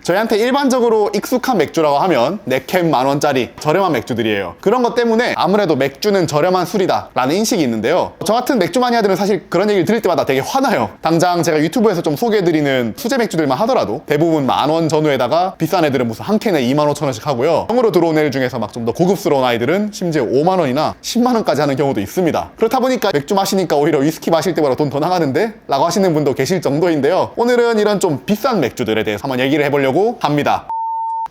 저희한테 일반적으로 익숙한 맥주라고 하면 네캔 10,000원짜리 저렴한 맥주들이에요. 그런 것 때문에 아무래도 맥주는 저렴한 술이다 라는 인식이 있는데요. 저 같은 맥주 마니아들은 사실 그런 얘기를 들을 때마다 되게 화나요. 당장 제가 유튜브에서 좀 소개해드리는 수제 맥주들만 하더라도 대부분 10,000원 전후에다가 비싼 애들은 무슨 한 캔에 25,000원씩 하고요. 형으로 들어온 애들 중에서 막 좀 더 고급스러운 아이들은 심지어 5만원이나 10만원까지 하는 경우도 있습니다. 그렇다 보니까 맥주 마시니까 오히려 위스키 마실 때보다 돈 더 나가는데? 라고 하시는 분도 계실 정도인데요. 오늘은 이런 좀 비싼 맥주들에 대해서 한번 얘기를 해보려고 합니다.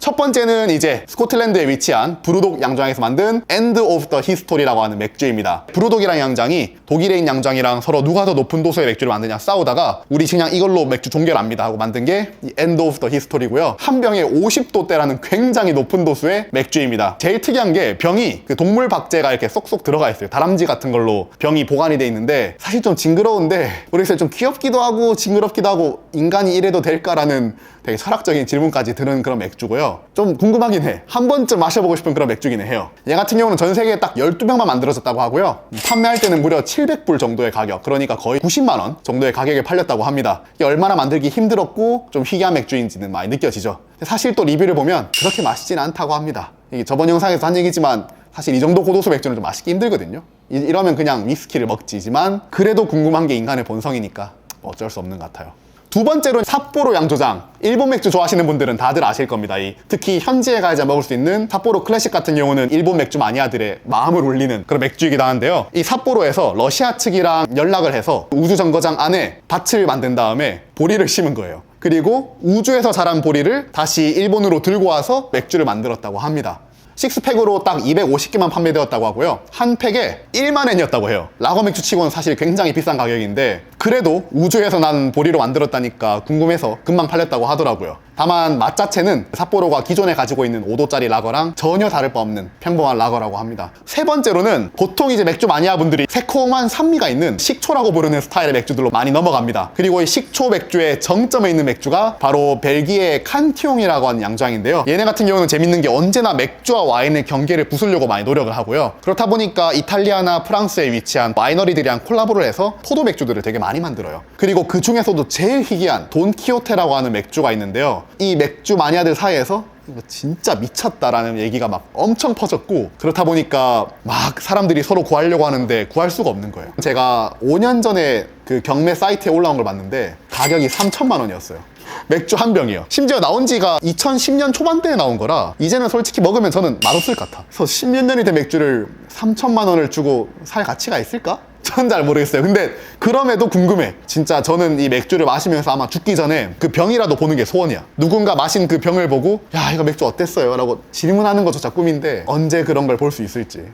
첫 번째는 이제 스코틀랜드에 위치한 브루독 양조장에서 만든 End of the History라고 하는 맥주입니다. 브루독이라는 양장이 독일에 있는 양장이랑 서로 누가 더 높은 도수의 맥주를 만드냐 싸우다가 우리 그냥 이걸로 맥주 종결합니다 하고 만든 게 이 End of the History고요. 한 병에 50도대라는 굉장히 높은 도수의 맥주입니다. 제일 특이한 게 병이 그 동물 박제가 이렇게 쏙쏙 들어가 있어요. 다람쥐 같은 걸로 병이 보관이 돼 있는데 사실 좀 징그러운데 모르겠어요. 좀 귀엽기도 하고 징그럽기도 하고 인간이 이래도 될까라는 되게 철학적인 질문까지 드는 그런 맥주고요. 좀 궁금하긴 해. 한 번쯤 마셔보고 싶은 그런 맥주기는 해요. 얘 같은 경우는 전 세계에 딱 12병만 만들어졌다고 하고요. 판매할 때는 무려 700불 정도의 가격, 그러니까 거의 90만원 정도의 가격에 팔렸다고 합니다. 이게 얼마나 만들기 힘들었고 좀 희귀한 맥주인지는 많이 느껴지죠. 사실 또 리뷰를 보면 그렇게 맛있진 않다고 합니다. 이게 저번 영상에서 한 얘기지만 사실 이 정도 고도수 맥주는 좀 마시기 힘들거든요. 이러면 그냥 위스키를 먹지지만 그래도 궁금한 게 인간의 본성이니까 어쩔 수 없는 것 같아요. 두 번째로 삿포로 양조장. 일본 맥주 좋아하시는 분들은 다들 아실 겁니다. 특히 현지에 가야지 먹을 수 있는 삿포로 클래식 같은 경우는 일본 맥주 마니아들의 마음을 울리는 그런 맥주이기도 하는데요. 이 삿포로에서 러시아 측이랑 연락을 해서 우주 정거장 안에 밭을 만든 다음에 보리를 심은 거예요. 그리고 우주에서 자란 보리를 다시 일본으로 들고 와서 맥주를 만들었다고 합니다. 식스팩으로 딱 250개만 판매되었다고 하고요. 한 팩에 1만 엔이었다고 해요. 라거 맥주 치고는 사실 굉장히 비싼 가격인데 그래도 우주에서 난 보리로 만들었다니까 궁금해서 금방 팔렸다고 하더라고요. 다만 맛 자체는 삿포로가 기존에 가지고 있는 5도짜리 라거랑 전혀 다를 바 없는 평범한 라거라고 합니다. 세 번째로는 보통 이제 맥주 마니아분들이 새콤한 산미가 있는 식초라고 부르는 스타일의 맥주들로 많이 넘어갑니다. 그리고 이 식초 맥주의 정점에 있는 맥주가 바로 벨기에의 칸티옹이라고 하는 양조장인데요. 얘네 같은 경우는 재밌는 게 언제나 맥주와 와인의 경계를 부수려고 많이 노력을 하고요. 그렇다 보니까 이탈리아나 프랑스에 위치한 와이너리들이랑 콜라보를 해서 포도 맥주들을 되게 많이 만들어요. 그리고 그 중에서도 제일 희귀한 돈키호테라고 하는 맥주가 있는데요. 이 맥주 마니아들 사이에서 이거 진짜 미쳤다라는 얘기가 막 엄청 퍼졌고 그렇다 보니까 막 사람들이 서로 구하려고 하는데 구할 수가 없는 거예요. 제가 5년 전에 그 경매 사이트에 올라온 걸 봤는데 가격이 3천만 원이었어요. 맥주 한 병이요. 심지어 나온 지가 2010년 초반대에 나온 거라 이제는 솔직히 먹으면 저는 맛없을 것 같아. 그래서 10몇 년이 된 맥주를 3천만 원을 주고 살 가치가 있을까? 전 잘 모르겠어요. 근데 그럼에도 궁금해. 진짜 저는 이 맥주를 마시면서 아마 죽기 전에 그 병이라도 보는 게 소원이야. 누군가 마신 그 병을 보고 야 이거 맥주 어땠어요? 라고 질문하는 것조차 꿈인데 언제 그런 걸 볼 수 있을지.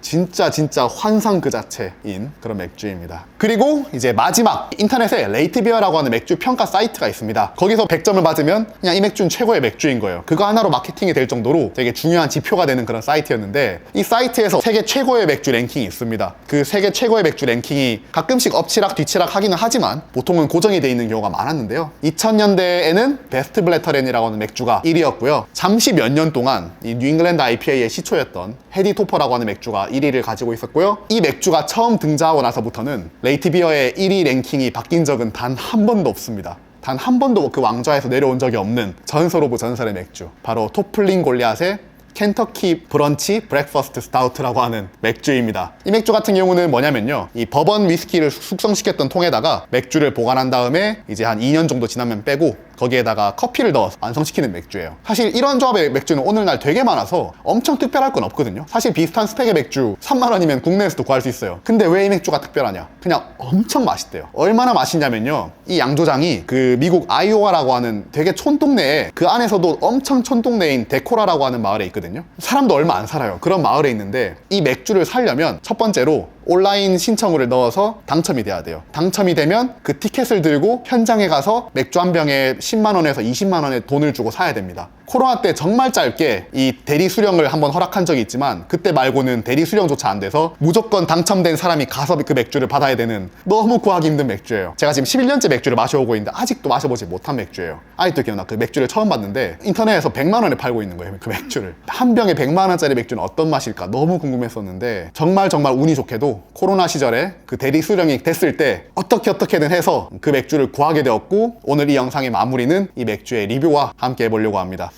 진짜 환상 그 자체인 그런 맥주입니다. 그리고 이제 마지막 인터넷에 레이트비어라고 하는 맥주 평가 사이트가 있습니다. 거기서 100점을 받으면 그냥 이 맥주는 최고의 맥주인 거예요. 그거 하나로 마케팅이 될 정도로 되게 중요한 지표가 되는 그런 사이트였는데 이 사이트에서 세계 최고의 맥주 랭킹이 있습니다. 그 세계 최고의 맥주 랭킹이 가끔씩 엎치락 뒤치락 하기는 하지만 보통은 고정이 돼 있는 경우가 많았는데요. 2000년대에는 베스트 블레터렌이라고 하는 맥주가 1위였고요. 잠시 몇 년 동안 이 뉴잉글랜드 IPA의 시초였던 헤디 토퍼라고 하는 맥주가 1위를 가지고 있었고요. 이 맥주가 처음 등장하고 나서부터는 레이트비어의 1위 랭킹이 바뀐 적은 단 한 번도 없습니다. 단 한 번도 그 왕좌에서 내려온 적이 없는 전설 오브 전설의 맥주, 바로 토플링 골리앗의 켄터키 브런치 브렉퍼스트 스타우트라고 하는 맥주입니다. 이 맥주 같은 경우는 뭐냐면요, 이 버번 위스키를 숙성시켰던 통에다가 맥주를 보관한 다음에 이제 한 2년 정도 지나면 빼고 거기에다가 커피를 넣어서 완성시키는 맥주예요. 사실 이런 조합의 맥주는 오늘날 되게 많아서 엄청 특별할 건 없거든요. 사실 비슷한 스펙의 맥주 3만 원이면 국내에서도 구할 수 있어요. 근데 왜 이 맥주가 특별하냐? 그냥 엄청 맛있대요. 얼마나 맛있냐면요, 이 양조장이 그 미국 아이오와라고 하는 되게 촌동네에, 그 안에서도 엄청 촌동네인 데코라라고 하는 마을에 있거든요. 사람도 얼마 안 살아요. 그런 마을에 있는데 이 맥주를 사려면 첫 번째로 온라인 신청을 넣어서 당첨이 돼야 돼요. 당첨이 되면 그 티켓을 들고 현장에 가서 맥주 한 병에 10만 원에서 20만 원의 돈을 주고 사야 됩니다. 코로나 때 정말 짧게 이 대리 수령을 한번 허락한 적이 있지만 그때 말고는 대리 수령조차 안 돼서 무조건 당첨된 사람이 가서 그 맥주를 받아야 되는 너무 구하기 힘든 맥주예요. 제가 지금 11년째 맥주를 마셔오고 있는데 아직도 마셔보지 못한 맥주예요. 아직도 기억나. 그 맥주를 처음 봤는데 인터넷에서 100만 원에 팔고 있는 거예요. 그 맥주를. 한 병에 100만 원짜리 맥주는 어떤 맛일까 너무 궁금했었는데 정말 운이 좋게도 저도 코로나 시절에 그 대리 수령이 됐을 때 어떻게든 해서 그 맥주를 구하게 되었고, 오늘 이 영상의 마무리는 이 맥주의 리뷰와 함께 해보려고 합니다.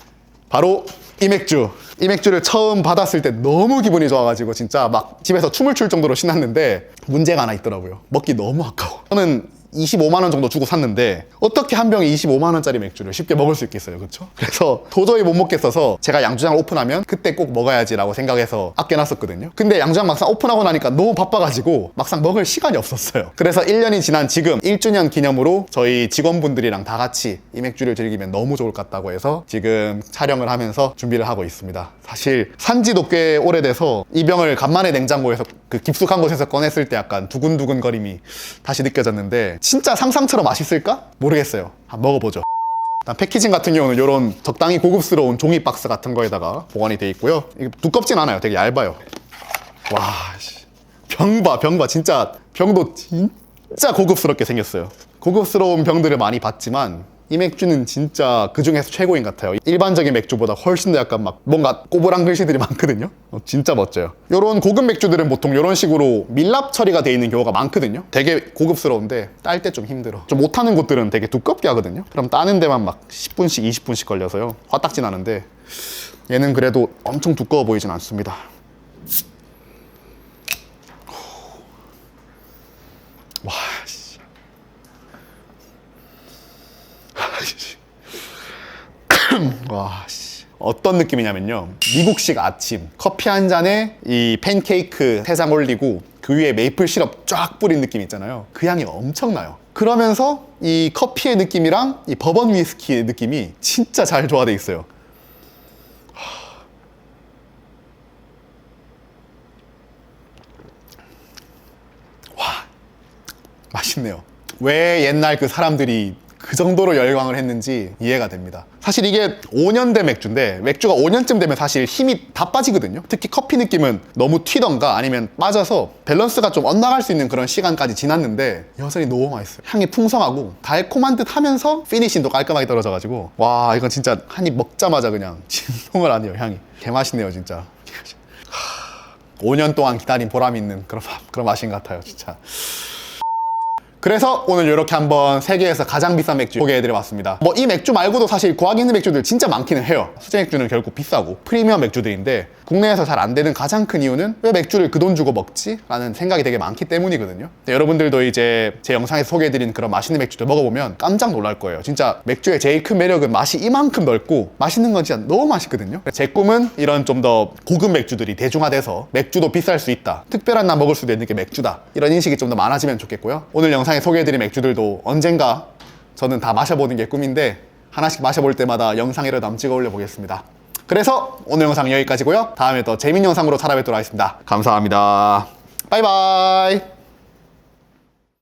바로 이 맥주. 이 맥주를 처음 받았을 때 너무 기분이 좋아가지고 진짜 막 집에서 춤을 출 정도로 신났는데, 문제가 하나 있더라고요. 먹기 너무 아까워. 저는 25만 원 정도 주고 샀는데 어떻게 한 병에 25만 원짜리 맥주를 쉽게 먹을 수 있겠어요, 그렇죠? 그래서 도저히 못 먹겠어서 제가 양주장을 오픈하면 그때 꼭 먹어야지라고 생각해서 아껴놨었거든요. 근데 양주장 막상 오픈하고 나니까 너무 바빠가지고 막상 먹을 시간이 없었어요. 그래서 1년이 지난 지금 1주년 기념으로 저희 직원분들이랑 다 같이 이 맥주를 즐기면 너무 좋을 것 같다고 해서 지금 촬영을 하면서 준비를 하고 있습니다. 사실 산지도 꽤 오래돼서 이 병을 간만에 냉장고에서 그 깊숙한 곳에서 꺼냈을 때 약간 두근두근 거림이 다시 느껴졌는데, 진짜 상상처럼 맛있을까? 모르겠어요. 한번 먹어보죠. 일단 패키징 같은 경우는 이런 적당히 고급스러운 종이 박스 같은 거에다가 보관이 돼 있고요. 이게 두껍진 않아요. 되게 얇아요. 와, 병 봐. 진짜 병도 진짜 고급스럽게 생겼어요. 고급스러운 병들을 많이 봤지만 이 맥주는 진짜 그 중에서 최고인 것 같아요. 일반적인 맥주보다 훨씬 더 약간 막 뭔가 꼬불한 글씨들이 많거든요. 진짜 멋져요. 이런 고급 맥주들은 보통 이런 식으로 밀랍 처리가 되어 있는 경우가 많거든요. 되게 고급스러운데 딸 때 좀 힘들어. 좀 못하는 곳들은 되게 두껍게 하거든요. 그럼 따는 데만 막 10분씩 20분씩 걸려서요. 화딱지 나는데, 얘는 그래도 엄청 두꺼워 보이진 않습니다. 와, 와, 어떤 느낌이냐면요, 미국식 아침 커피 한 잔에 이 팬케이크 3장 올리고 그 위에 메이플 시럽 쫙 뿌린 느낌 있잖아요. 그 향이 엄청나요. 그러면서 이 커피의 느낌이랑 이 버번 위스키의 느낌이 진짜 잘 조화돼 있어요. 와, 맛있네요. 왜 옛날 그 사람들이 그 정도로 열광을 했는지 이해가 됩니다. 사실 이게 5년 된 맥주인데, 맥주가 5년쯤 되면 사실 힘이 다 빠지거든요. 특히 커피 느낌은 너무 튀던가 아니면 빠져서 밸런스가 좀 엇나갈 수 있는 그런 시간까지 지났는데 여전히 너무 맛있어요. 향이 풍성하고 달콤한 듯 하면서 피니싱도 깔끔하게 떨어져가지고, 와, 이건 진짜 한 입 먹자마자 그냥 진동을 안 해요. 향이 개맛있네요 진짜. 5년 동안 기다린 보람이 있는 그런 맛인 것 같아요 진짜. 그래서 오늘 이렇게 한번 세계에서 가장 비싼 맥주 소개해드려봤습니다. 뭐 이 맥주 말고도 사실 구하기 힘든 맥주들 진짜 많기는 해요. 수제 맥주는 결국 비싸고 프리미엄 맥주들인데, 국내에서 잘 안 되는 가장 큰 이유는 왜 맥주를 그 돈 주고 먹지? 라는 생각이 되게 많기 때문이거든요. 여러분들도 이제 제 영상에서 소개해드린 그런 맛있는 맥주들 먹어보면 깜짝 놀랄 거예요. 진짜 맥주의 제일 큰 매력은 맛이 이만큼 넓고 맛있는 건 진짜 너무 맛있거든요. 제 꿈은 이런 좀 더 고급 맥주들이 대중화돼서 맥주도 비쌀 수 있다, 특별한 날 먹을 수도 있는 게 맥주다, 이런 인식이 좀 더 많아지면 좋겠고요. 오늘 영상에 소개해드린 맥주들도 언젠가 저는 다 마셔보는 게 꿈인데, 하나씩 마셔볼 때마다 영상이라도 한번 찍어 올려보겠습니다. 그래서 오늘 영상 여기까지고요. 다음에 또 재밌는 영상으로 찾아뵙도록 하겠습니다. 감사합니다. 바이바이.